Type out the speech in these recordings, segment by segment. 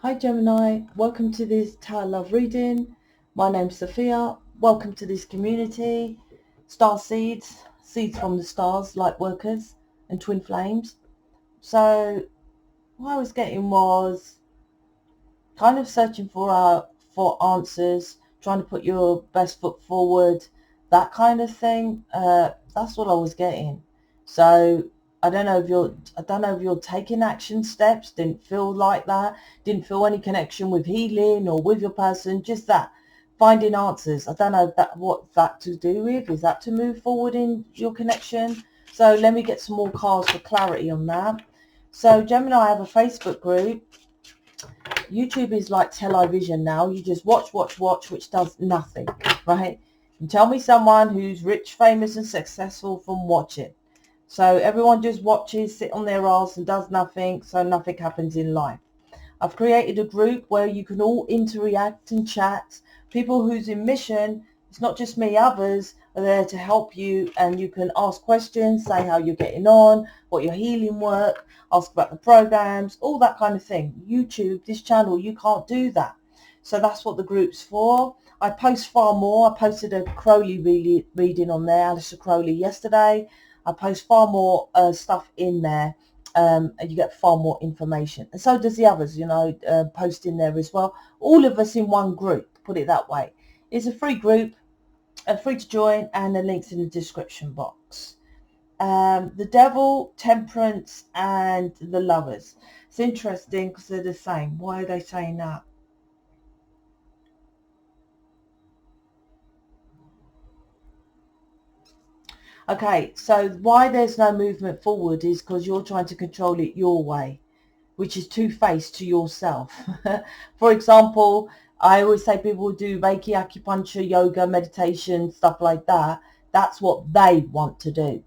Hi Gemini, welcome to this Tower Love reading. My name's Sophia. Welcome to this community. Starseeds, seeds from the stars, lightworkers and twin flames. So what I was getting was kind of searching for answers, trying to put your best foot forward, that kind of thing. That's what I was getting. So I don't know if you're taking action steps. Didn't feel like that. Didn't feel any connection with healing or with your person. Just that finding answers. I don't know what that to do with. Is that to move forward in your connection? So let me get some more cards for clarity on that. So Gemini, I have a Facebook group. YouTube is like television now. You just watch, which does nothing, right? And tell me someone who's rich, famous and successful from watching. So everyone just watches, sit on their ass and does nothing, so nothing happens in life. I've created a group where you can all interact and chat. People who's in mission, it's not just me, others are there to help you, and you can ask questions, say how you're getting on, what your healing work, ask about the programs, all that kind of thing. YouTube, this channel, you can't do that. So that's what the group's for. I post far more. I posted a Crowley reading on there, Alistair Crowley, yesterday. I post far more stuff in there. And you get far more information, and so does the others, post in there as well. All of us in one group, put it that way. It's a free group, free to join, and the link's in the description box. The Devil, Temperance, and the Lovers. It's interesting because they're the same. Why are they saying that? Okay, so why there's no movement forward is because you're trying to control it your way, which is two-faced to yourself. For example, I always say people do Reiki, acupuncture, yoga, meditation, stuff like that. That's what they want to do.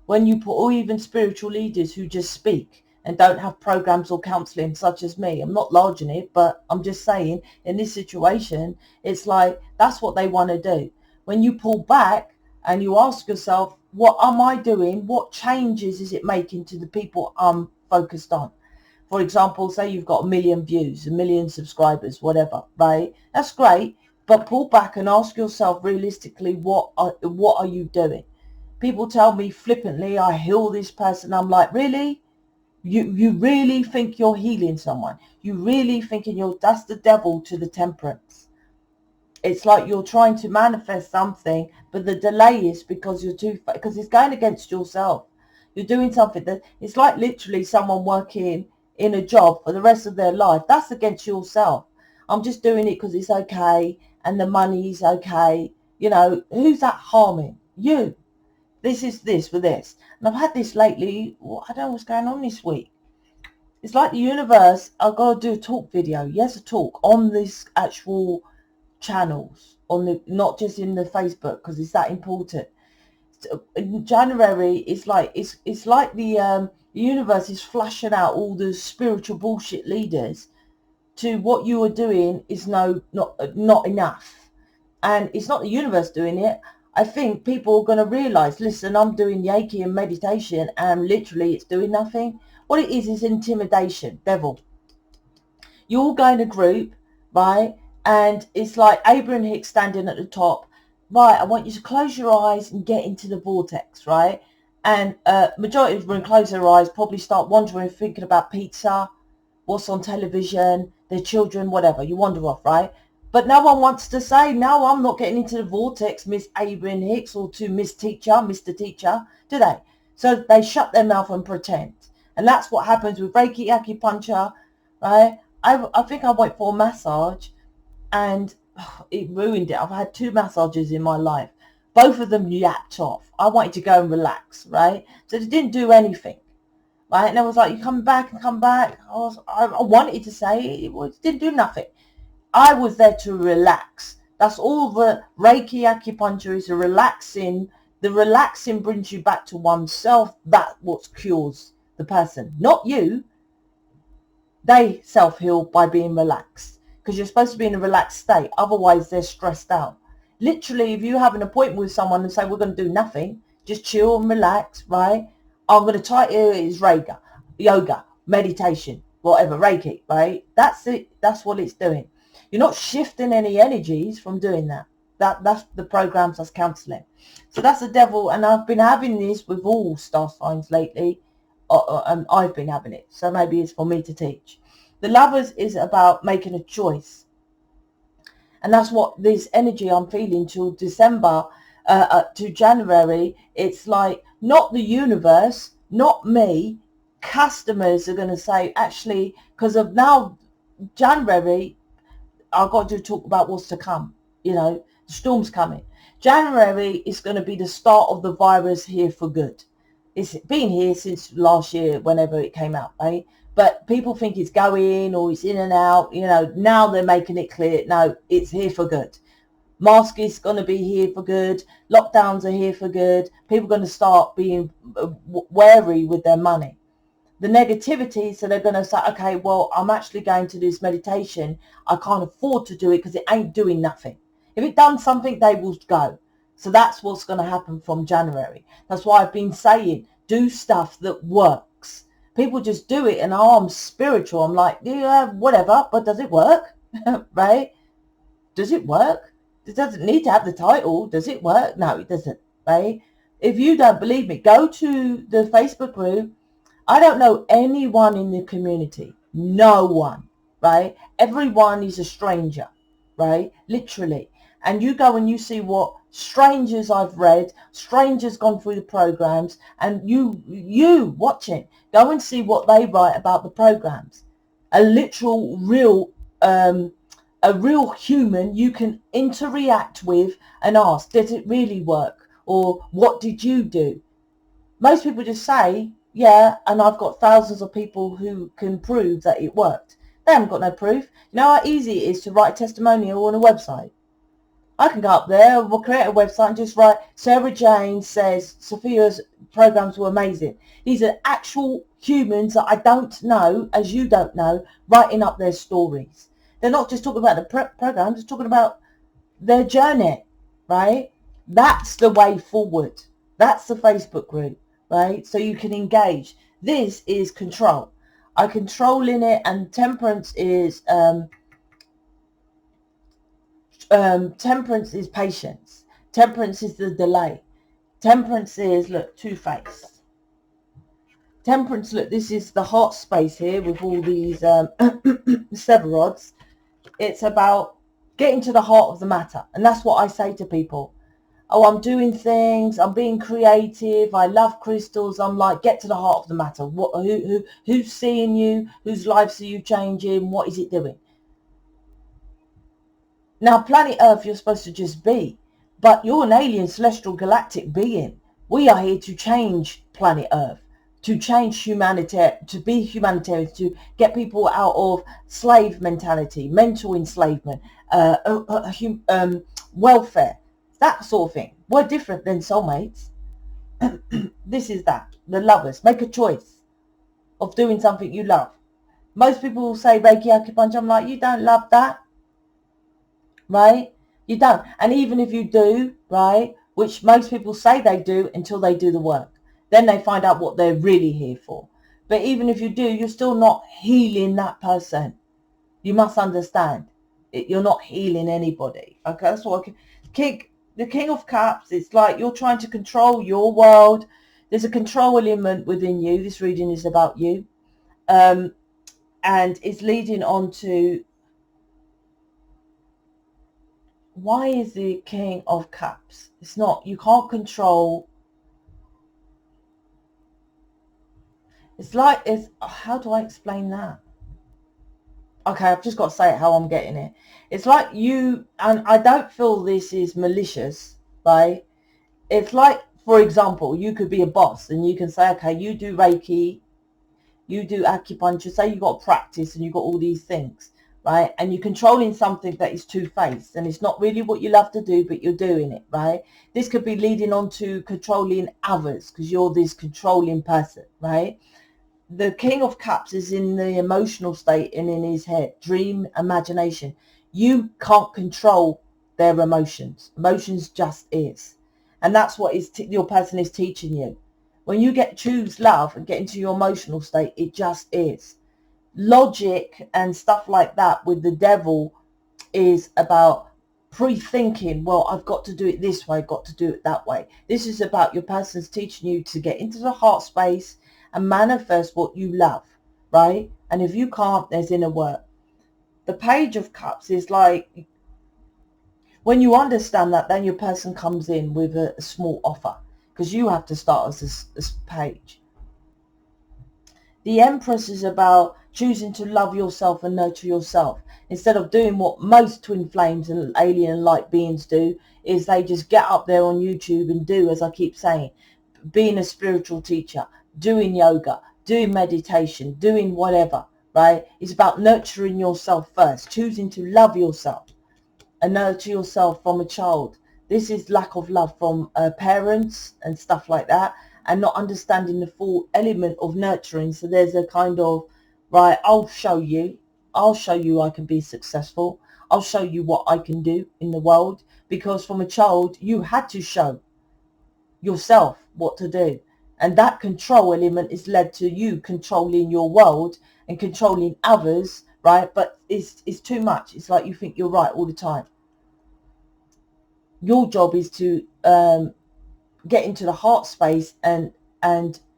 When you put, or even spiritual leaders who just speak and don't have programs or counseling, such as me. I'm not large in it, but I'm just saying in this situation, it's like that's what they want to do. When you pull back and you ask yourself, what am I doing? What changes is it making to the people I'm focused on? For example, say you've got 1 million views, 1 million subscribers, whatever, right? That's great, but pull back and ask yourself realistically, what are you doing? People tell me flippantly, I heal this person. I'm like, really? You really think you're healing someone? You really thinking that's the devil to the Temperance. It's like you're trying to manifest something, but the delay is because because it's going against yourself. You're doing something that it's like literally someone working in a job for the rest of their life. That's against yourself. I'm just doing it because it's okay and the money's okay. Who's that harming? You. This is this for this. And I've had this lately. I don't know what's going on this week. It's like the universe, I've got to do a talk video. Yes, a talk on this actual channels, not just in the Facebook, because it's that important. In January, it's like the universe is flashing out all the spiritual bullshit leaders to what you are doing is not enough. And it's not the universe doing it. I think people are going to realize, listen, I'm doing Reiki and meditation and literally it's doing nothing. What it is intimidation, devil. You all go in a group, right? And it's like Abraham Hicks standing at the top. Right, I want you to close your eyes and get into the vortex, right? And majority of them close their eyes, probably start wandering, thinking about pizza, what's on television, their children, whatever. You wander off, right? But no one wants to say, no, I'm not getting into the vortex, Miss Abraham Hicks, or to Miss Teacher, Mr. Teacher, do they? So they shut their mouth and pretend. And that's what happens with Reiki, acupuncture, right? I think I went for a massage and it ruined it. I've had 2 massages in my life. Both of them yapped off. I wanted to go and relax, right? So they didn't do anything, right? And I was like, you come back and come back. I wanted to say it didn't do nothing. I was there to relax. That's all the Reiki acupuncture is, relaxing. The relaxing brings you back to oneself. That's what cures the person, not you. They self-heal by being relaxed because you're supposed to be in a relaxed state. Otherwise, they're stressed out. Literally, if you have an appointment with someone and say, we're going to do nothing, just chill and relax, right? I'm going to try it is yoga, meditation. whatever, Reiki, right? That's it. That's what it's doing. You're not shifting any energies from doing that. That's the programs, that's counselling. So that's the devil. And I've been having this with all star signs lately. I've been having it. So maybe it's for me to teach. The Lovers is about making a choice. And that's what this energy I'm feeling till December to January. It's like not the universe, not me. Customers are going to say, actually, because of now January, I've got to talk about what's to come. You know, the storm's coming. January is going to be the start of the virus here for good. It's been here since last year, whenever it came out, right? But people think it's going or it's in and out. You know, now they're making it clear. No, it's here for good. Mask is going to be here for good. Lockdowns are here for good. People are going to start being wary with their money. The negativity, so they're going to say, okay, well, I'm actually going to do this meditation. I can't afford to do it because it ain't doing nothing. If it done something, they will go. So that's what's going to happen from January. That's why I've been saying, do stuff that works. People just do it and, oh, I'm spiritual. I'm like, yeah, whatever, but does it work? Right? Does it work? It doesn't need to have the title. Does it work? No, it doesn't. Right? If you don't believe me, go to the Facebook group. I don't know anyone in the community. No one, right? Everyone is a stranger, right? Literally. And you go and you see what strangers I've read, strangers gone through the programs, and you watching, go and see what they write about the programs. A literal, a real human you can interact with and ask, does it really work? Or what did you do? Most people just say, yeah, and I've got thousands of people who can prove that it worked. They haven't got no proof. You know how easy it is to write a testimonial on a website? I can go up there, we'll create a website and just write, Sarah Jane says Sophia's programs were amazing. These are actual humans that I don't know, as you don't know, writing up their stories. They're not just talking about the programs, they're talking about their journey, right? That's the way forward. That's the Facebook group, right? So you can engage. This is control. I control in it, and temperance is patience. Temperance is the delay. Temperance is, look, two-faced. Temperance, look, this is the heart space here with all these severods. It's about getting to the heart of the matter. And that's what I say to people. Oh, I'm doing things. I'm being creative. I love crystals. I'm like, get to the heart of the matter. Who's seeing you? Whose lives are you changing? What is it doing? Now, planet Earth, you're supposed to just be. But you're an alien, celestial, galactic being. We are here to change planet Earth. To change humanity, to be humanitarians, to get people out of slave mentality, mental enslavement, welfare, that sort of thing. We're different than soulmates. This is that. The Lovers. Make a choice of doing something you love. Most people will say Reiki, acupuncture. I'm like, you don't love that, right? You don't. And even if you do, right, which most people say they do until they do the work. Then they find out what they're really here for. But even if you do, you're still not healing that person. You must understand. You're not healing anybody. Okay, that's what the King of Cups, it's like you're trying to control your world. There's a control element within you. This reading is about you. And it's leading on to, why is the King of Cups? It's not, you can't control. It's like, how do I explain that? Okay, I've just got to say it how I'm getting it. It's like you, and I don't feel this is malicious, right? It's like, for example, you could be a boss and you can say, okay, you do Reiki, you do acupuncture, say you got practice and you got all these things, right? And you're controlling something that is two-faced and it's not really what you love to do, but you're doing it, right? This could be leading on to controlling others because you're this controlling person, right? The King of Cups is in the emotional state and in his head, dream, imagination. You can't control their emotions. Emotions just is. And that's what your person is teaching you. When you choose love and get into your emotional state, it just is. logic and stuff like that with the devil is about pre-thinking, well, I've got to do it this way, got to do it that way. This is about your person's teaching you to get into the heart space and manifest what you love, right? And if you can't, there's inner work. The Page of Cups is like, when you understand that, then your person comes in with a small offer, because you have to start as a page. The Empress is about choosing to love yourself and nurture yourself. Instead of doing what most twin flames and alien light beings do, is they just get up there on YouTube and do, as I keep saying, being a spiritual teacher, doing yoga, doing meditation, doing whatever, right? It's about nurturing yourself first, choosing to love yourself and nurture yourself from a child. This is lack of love from parents and stuff like that, and not understanding the full element of nurturing. So there's a kind of, right, I'll show you I can be successful. I'll show you what I can do in the world, because from a child you had to show yourself what to do. And that control element is led to you controlling your world and controlling others, right? But it's too much. It's like you think you're right all the time. Your job is to get into the heart space and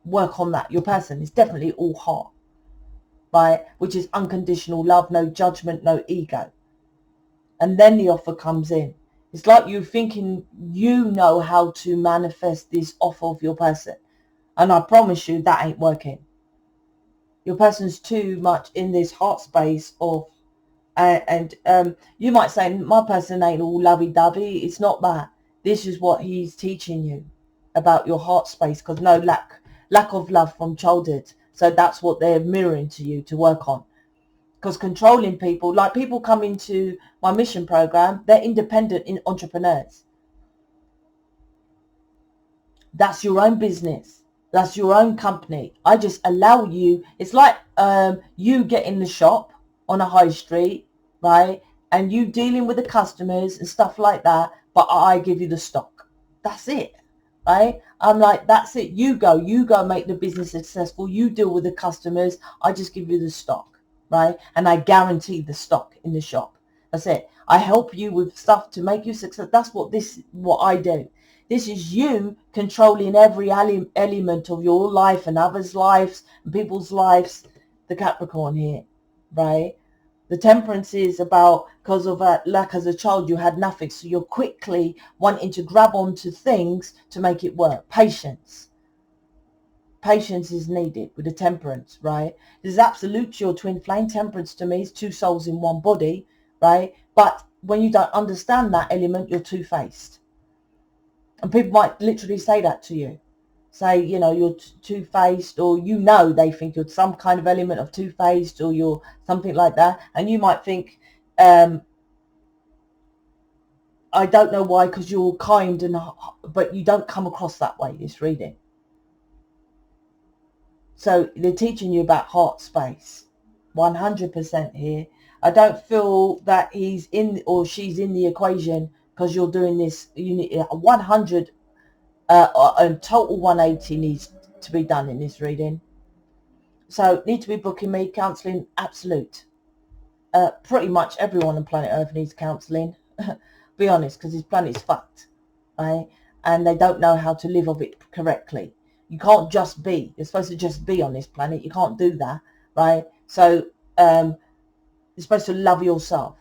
work on that. Your person is definitely all heart, right? Which is unconditional love, no judgment, no ego. And then the offer comes in. It's like you thinking you know how to manifest this offer of your person. And I promise you that ain't working. Your person's too much in this heart space of, and you might say, my person ain't all lovey-dovey. It's not that. This is what he's teaching you about your heart space, because no lack of love from childhood. So that's what they're mirroring to you to work on. Because controlling people, like people come into my mission program, they're independent entrepreneurs. That's your own business. That's your own company. I just allow you. It's like you get in the shop on a high street, right? And you dealing with the customers and stuff like that. But I give you the stock. That's it, right? I'm like, that's it. You go make the business successful. You deal with the customers. I just give you the stock, right? And I guarantee the stock in the shop. That's it. I help you with stuff to make you successful. That's what I do. This is you controlling every element of your life and others' lives and people's lives. The Capricorn here, right? The Temperance is about, because of that lack as a child, you had nothing. So you're quickly wanting to grab onto things to make it work. Patience. Patience is needed with the Temperance, right? This is absolute your twin flame. Temperance to me is two souls in one body, right? But when you don't understand that element, you're two-faced. And people might literally say that to you. Say, you know, you're two-faced, or they think you're some kind of element of two-faced, or you're something like that. And you might think, I don't know why, because you're kind, but you don't come across that way, this reading. So they're teaching you about heart space, 100% here. I don't feel that he's in or she's in the equation, because you're doing this. You need 100. A total 180 needs to be done in this reading. So need to be booking me counselling, absolute. Pretty much everyone on planet Earth needs counselling. Be honest, because this planet's fucked, right? And they don't know how to live of it correctly. You can't just be. You're supposed to just be on this planet. You can't do that, right? So you're supposed to love yourself.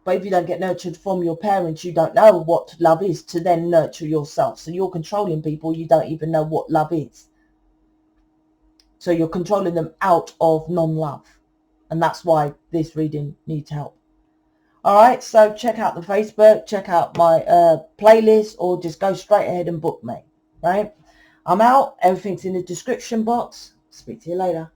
But if you don't get nurtured from your parents, you don't know what love is to then nurture yourself. So you're controlling people. You don't even know what love is. So you're controlling them out of non-love. And that's why this reading needs help. All right. So check out the Facebook. Check out my playlist, or just go straight ahead and book me. Right. I'm out. Everything's in the description box. Speak to you later.